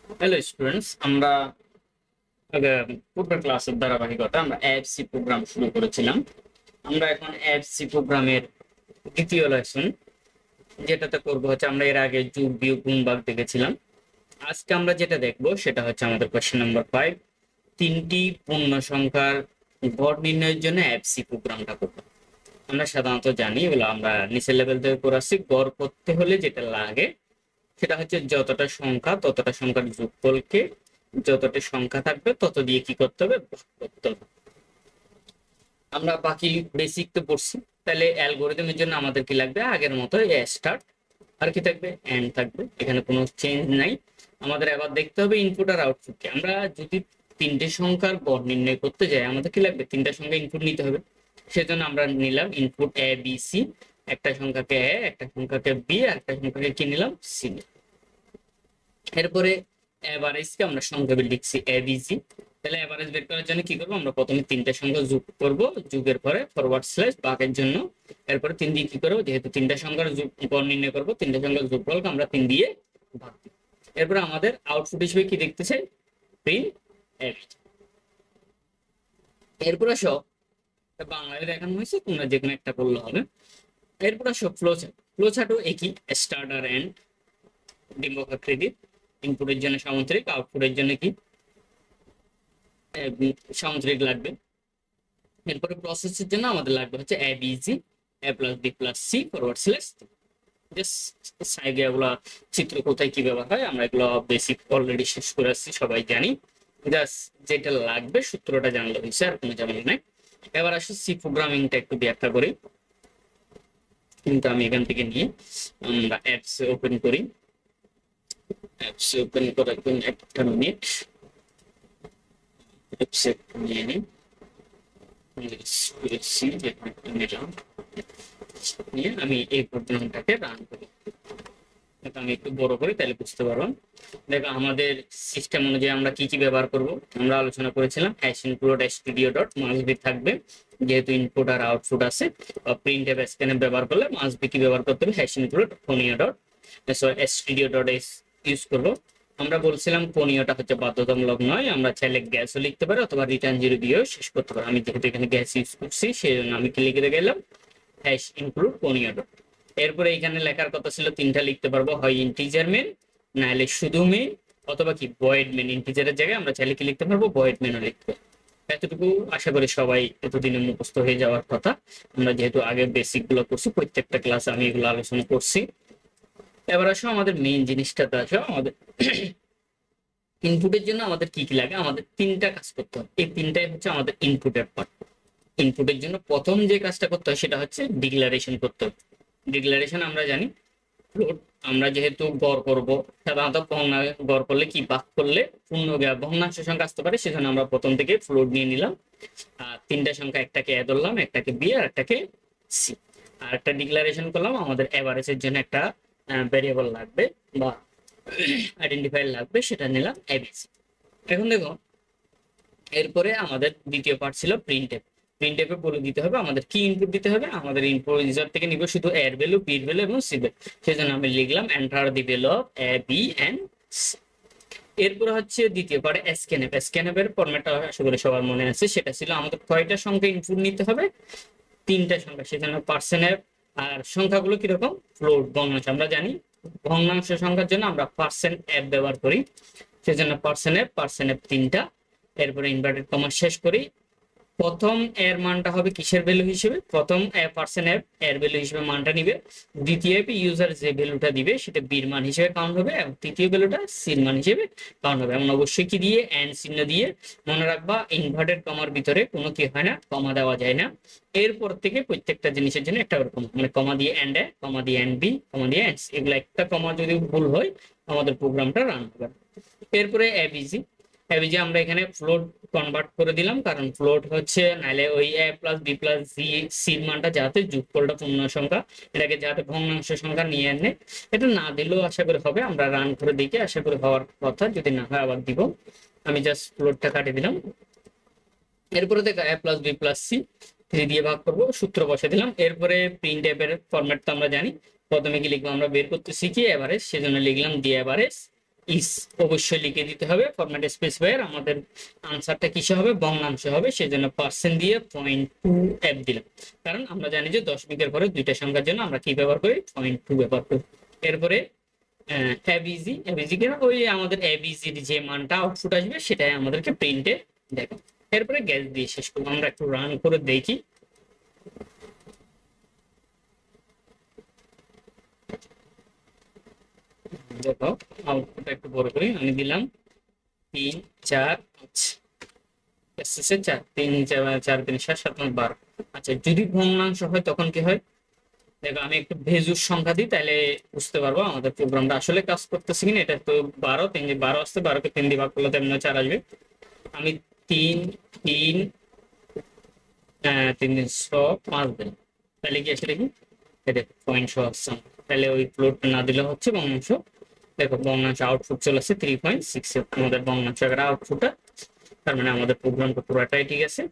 Hello students, আমরা পূর্বের ক্লাসের ধারাবাহিকতা আমরা এএফসি প্রোগ্রাম শুরু করেছিলাম। আমরা এখন এএফসি প্রোগ্রামের দ্বিতীয় লেসন যেটাতে করব হচ্ছে, আমরা এর আগে যোগ বিয়োগ গুণ ভাগ দেখেছিলাম। আজকে আমরা যেটা দেখব সেটা হচ্ছে আমাদের কোশ্চেন নাম্বার 5, তিনটি পূর্ণ সংখ্যার গড় নির্ণয়ের জন্য এএফসি প্রোগ্রামটা করব। আমরা সাধারণত জানি, এগুলো আমরা নিচের লেভেল থেকে করে আসছি। গড় করতে হলে যেটা লাগে সেটা হচ্ছে যতটা সংখ্যা ততটা সংখ্যার যোগফলকে যতটা সংখ্যা থাকবে তত দিয়ে কি করতে হবে, ভাগ করতে হবে। আমরা বাকি বেসিক তো পড়ছি। তাহলে অ্যালগোরিদমের জন্য আমাদের কি লাগবে, আগের মতো এ স্টার্ট, আর কি থাকবে, এন্ড থাকবে। এখানে কোনো চেঞ্জ নাই। আমাদের এবার দেখতে হবে ইনপুট আর আউটপুটকে। আমরা যদি তিনটে সংখ্যার গড় নির্ণয় করতে যাই, আমাদের কি লাগবে, তিনটা সংখ্যা ইনপুট নিতে হবে। সেজন্য আমরা নিলাম ইনপুট এ বি সি। একটা সংখ্যাকে এ, একটা সংখ্যাকে বি, আর একটা সংখ্যাকে কি নিলাম, সি। এরপরে এভারেজকে আমরা সংক্ষেপে লিখছি এবিজি। তাহলে এভারেজ বের করার জন্য কি করবো, আমরা প্রথমে তিনটা সংখ্যা যোগ করব, যুগের পরে ফরওয়ার্ড স্ল্যাশ ভাগের জন্য। এরপরে 3 দিয়ে কি করবো, যেহেতু তিনটা সংখ্যার গড় নির্ণয় করবো, তিনটা সংখ্যার যোগফলকে আমরা 3 দিয়ে ভাগ দিই। এরপরে আমাদের আউটপুট হিসেবে কি দেখতে চাই, প্রিন্ট এবিজি। এরপরে সব বাংলায় দেখানো হয়েছে, তোমরা যে কোনো একটা করলে হবে। এরপরে সব ফ্লো চার্টও একই, স্টার্ট আর এন্ড, ডিম্বক আকৃতির। ইনপুটের জন্য সামুদ্রিক, আউটপুটের জন্য কি সামুদ্রিক লাগবে। এরপরে প্রসেসের জন্য আমাদের লাগবে হচ্ছে A B G, A plus B plus C forward slash. সাইডে এগুলা চিত্র কোথায় কি ব্যবহার হয় আমরা এগুলো বেসিক অলরেডি শেষ করে আসছি, সবাই জানি। জাস্ট যেটা লাগবে সূত্রটা জানলে হয়েছে, আর কোনো ঝামেলা নাই। এবার আসি সি প্রোগ্রামিংটা একটু ব্যাখ্যা করি। কিন্তু আমি এখান থেকে নিয়ে আমরা অ্যাপস ওপেন করি। অ্যাপস ওপেন করার জন্য একটা মিনিট, অ্যাপস নিয়ে নিই। আমি এই প্রোগ্রামটাকে রান করি। আমি একটু বড় করি, তাহলে বুঝতে পারবো। দেখো, আমাদের সিস্টেম অনুযায়ী আমরা কি কি ব্যবহার করব, আমরা আলোচনা করেছিলাম hash include studio dot must be থাকবে, যেহেতু ইনপুট আর আউটপুট আছে। প্রিন্ট এফ স্ক্যান ব্যবহার করলে মাস্ট বি কি ব্যবহার করতে হবে, hash include conio dot studio dot S use করবো। আমরা বলছিলাম কোনিওটা হচ্ছে বাধ্যতামূলক নয়, আমরা চাইলে গ্যাসও লিখতে পারি অথবা রিটার্ন জিরো দিয়েও শেষ করতে পারি। আমি যেহেতু এখানে গ্যাস ইউজ করছি সেই জন্য আমি কি লিখে গেলাম, হ্যাশ ইনক্লুড কোনিও ডট। এরপরে এখানে লেখার কথা ছিল তিনটা লিখতে পারবো, হয় ইন্টিজার মেন, নাহলে শুধু মেন, অথবা কি ভয়েড মেন। ইন্টিজারের জায়গায় আমরা চাইলে কি লিখতে পারবো, ভয়েড মেনও লিখতে পারবো। এতটুকু আশা করি সবাই এতদিনে মুখস্থ হয়ে যাওয়ার কথা। আমরা যেহেতু আগে বেসিক গুলো করছি, প্রত্যেকটা ক্লাস আমি এগুলো আলোচনা করছি। এবার আসো আমাদের মেইন জিনিসটাতে আসো। আমাদের ইনপুটের জন্য আমাদের কি কি লাগে, আমাদের তিনটা কাজ করতে হবে। এই তিনটাই হচ্ছে আমাদের ইনপুটের পার্ট। ইনপুটের জন্য প্রথম যে কাজটা করতে হয় সেটা হচ্ছে ডিক্লারেশন করতে হবে। ডিক্লারেশন আমরা জানি, ফ্লোট। আমরা যেহেতু গড় করব, সাধারণত গড় করলে কি ভাগ করলে পূর্ণ ভগ্নাংশ সংখ্যা আসতে পারে, সেজন্য আমরা প্রথম থেকে ফ্লোট নিয়ে নিলাম। আর তিনটা সংখ্যা, একটাকে এ ধরলাম, একটাকে বি, আর একটাকে সি। আর একটা ডিক্লারেশন করলাম, আমাদের এভারেজের জন্য একটা ভেরিয়েবল লাগবে বা আইডেন্টিফায়ার লাগবে, সেটা নিলাম এবিসি। এখন দেখো, এরপরে আমাদের দ্বিতীয় পার্ট ছিল প্রিন্ট এফ। প্রিন্ট এফে বলে দিতে হবে আমাদের কি ইনপুট দিতে হবে। আমাদের ইনপুট রিজাল্ট থেকে নিব শুধু এর ভ্যালু, বির ভ্যালু এবং সি ভ্যালু। সেজন্য আমি লিখলাম enter the value of A, B and C. এরপরে হচ্ছে দ্বিতীয় পার্ট স্ক্যানএফ। স্ক্যানএফ এর ফরম্যাটটা আশা করি সবার মনে আছে। সেটা ছিল আমাদের কয়টা সংখ্যা ইনপুট নিতে হবে, তিনটা সংখ্যা। সেজন্য পার্সেন্ট। আর সংখ্যাগুলো কিরকম, ফ্লোট, ভগ্নাংশ। আমরা জানি ভগ্নাংশ সংখ্যার জন্য আমরা পার্সেন্ট এফ ব্যবহার করি, সেজন্য পার্সেন্ট এফ তিনটা। এরপরে ইনভার্টেড কমা শেষ করি। প্রথম এর মানটা হবে কিসের ভ্যালু হিসেবে, প্রথম পার্সেন্ট এফ এর ভ্যালু হিসেবে মানটা নিবে। দ্বিতীয় এফ ইউজার যে ভ্যালুটা দিবে সেটা বির মান হিসেবে কাউন্ট হবে, এবং তৃতীয় ভ্যালুটা সির মান হিসেবে কাউন্ট হবে। এবং অবশ্যই কি দিয়ে, এন্ড চিহ্ন দিয়ে। মনে রাখবা ইনভার্টেড কমার ভিতরে কোনো কি হয় না, কমা দেওয়া যায় না। এরপর থেকে প্রত্যেকটা জিনিসের জন্য একটা ওরকম, মানে কমা দিয়ে এন্ড এ, কমা দিয়ে এন্ড বি, কমা দিয়ে এন্ড সি। এগুলো একটা কমা যদি ভুল হয় আমাদের প্রোগ্রামটা রান হবে। এরপরে এবিজি। এবিজি আমরা এখানে ফ্লোট কনভার্ট করে দিলাম, কারণ ফ্লোট হচ্ছে নাহলে ওই এ প্লাস বি প্লাস সি, সির মানটা যাতে যোগফলটা পূর্ণ সংখ্যা, এটাকে যাতে ভগ্নাংশ সংখ্যা নিয়ে আনে। এটা না দিলেও আশা করি হবে, আমরা রান করে দেখি, আশা করি হওয়ার কথা। যদি না হয় আবার দিব। আমি জাস্ট ফ্লোটটা কাটিয়ে দিলাম। এরপরে দেখো এ প্লাস বি প্লাস সি 3 দিয়ে ভাগ করবো, সূত্র বসে দিলাম। এরপরে প্রিন্ট এফ এর ফরম্যাট তো আমরা জানি। প্রথমে কি লিখবো, আমরা বের করতে শিখি এভারেজ, সেজন্য লিখলাম দি এভারেজ। ইস অবশ্যই লিখে দিতে হবে ফরম্যাট স্পেসিফায়ার। আমাদের আনসারটা কিসে হবে, ভগ্নাংশে হবে, সেজন্য পার্সেন্ট দিয়ে 0.2f দিলাম। কারণ আমরা জানি যে দশমিকের পরে দুইটা সংখ্যার জন্য আমরা কি ব্যবহার করি, 0.2 ব্যবহার করি। এরপরে এবিজি কেন, ওই আমাদের এবিজির যে মানটা আউটপুট আসবে সেটাই আমাদেরকে প্রিন্টে দেখো। এরপরে গ্যাস দিয়ে শেষ করবো। আমরা একটু রান করে দেখি। দেখো আউটপুটটা একটু বড় করি, আমি দিলাম 3 4 5 এসএসএ 4 3 4 3 7 7 9 12। আচ্ছা যদি ভগ্নাংশ হয় তখন কি হয়, দেখো আমি একটু ভেজুর সংখ্যা দিই, তাহলে বুঝতে পারবো আমাদের প্রোগ্রামটা আসলে কাজ করতেছে কিনা। এটা তো 12, 3 দিয়ে 12 আসছে, 12কে 3 দিয়ে ভাগ করলে তেমন 4 আসবে। আমি 3 3 3 দিন 100 5 দিন, তাহলে কি আসলে কি এটা 0.100 আসছে। তাহলে ওই ফ্লোট না দিলে হচ্ছে ভগ্নাংশ। দেখো ভগ্নাংশ আউটপুট চলে আসছে 3.6 আমাদের ভগ্নাংশ আউটপুটটা। তার মানে আমাদের প্রোগ্রামটা পুরোটাই ঠিক আছে।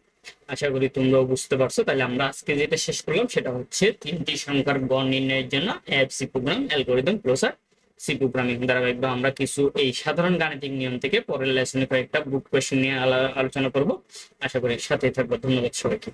আশা করি তোমরাও বুঝতে পারছো। তাহলে আমরা আজকে যেটা শেষ করলাম সেটা হচ্ছে 3টি সংখ্যার গড় নির্ণয়ের জন্য AFC program, algorithm closure C programming ধারাবাহিকভাবে আমরা কিছু এই সাধারণ গাণিতিক নিয়ম থেকে পরের লেসনে কয়েকটা বুক কোয়েশ্চেন নিয়ে আলোচনা করব। আশা করি সাথে থাকবো। ধন্যবাদ সবাইকে।